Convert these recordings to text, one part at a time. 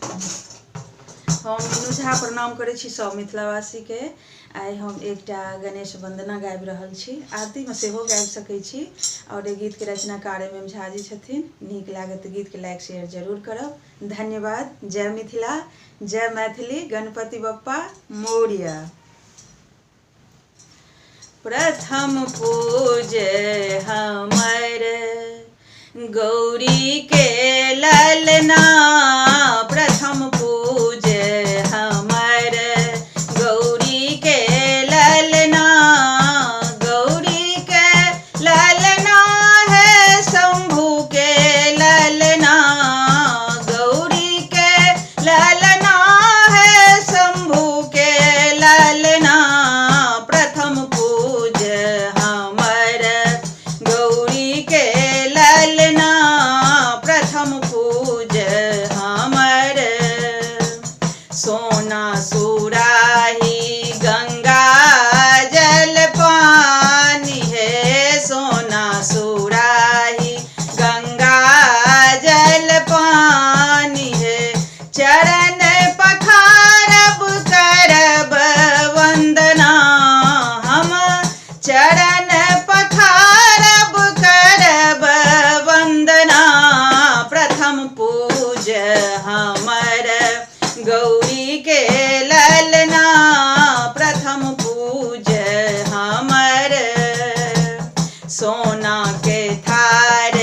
हम मीनू झा प्रणाम करै छी सब मिथिलावासी के। आइ हम एकटा गणेश वंदना गाबि रहल छी। आरती में सेहो गाबि सकै छी और एहि गीत के रचनाकार MM झा जी छथिन। नीक लागत गीत के लाइक शेयर जरूर करब। धन्यवाद। जय मिथिला, जय मैथिली, गणपति बप्पा मोरया। प्रथम पूजे हमर गौरी के ललना, प्रथम पूजे हमर गौरी के ललना। गौरी के ललना है शंभू के ललना, गौरी के ललना है शंभू के ललना। प्रथम पूज हमर गौरी के ललना, प्रथम पूज हमर। सोना सुराही गंगा जल पानी है, सोना सुराही गंगा जल पानी है। चरण पखारब करब वंदना, हम चरण पखारब करब वंदना। प्रथम पूज हमर गौरी के ललना, प्रथम पूज हमर। सोना के थार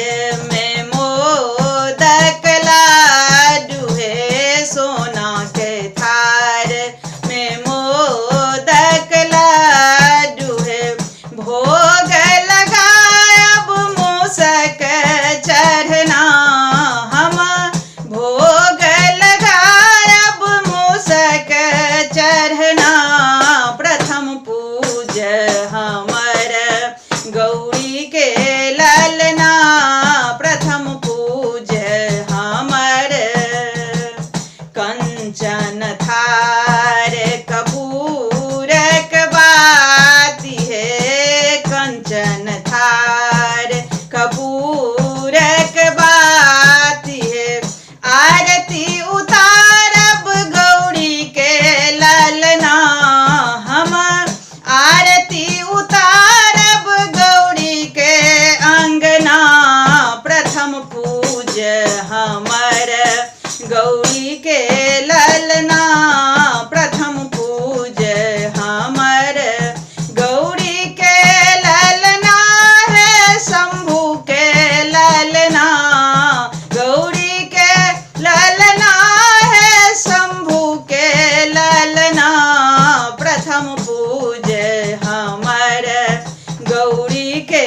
में मोदक लाडू है, सोना के थार में मोदक लाडू है। भोग लगायब मूसक चढ़ना, हम भोग लगायब मूसक चढ़ना। प्रथम पूज हमर गौरी के ललना, प्रथम पूज हमर। कंचन थार कपूरक बाती है, कंचन थार कपूरक बाती है। आरती उतारब गौरी के ललना, हम आरती उतारब गौरी के अंगना। प्रथम पूज हमर गौरी के ललना, प्रथम पूज हमर। गौरी के ललना है शंभू के ललना, गौरी के ललना है शंभू के ललना। प्रथम पूज हमर गौरी के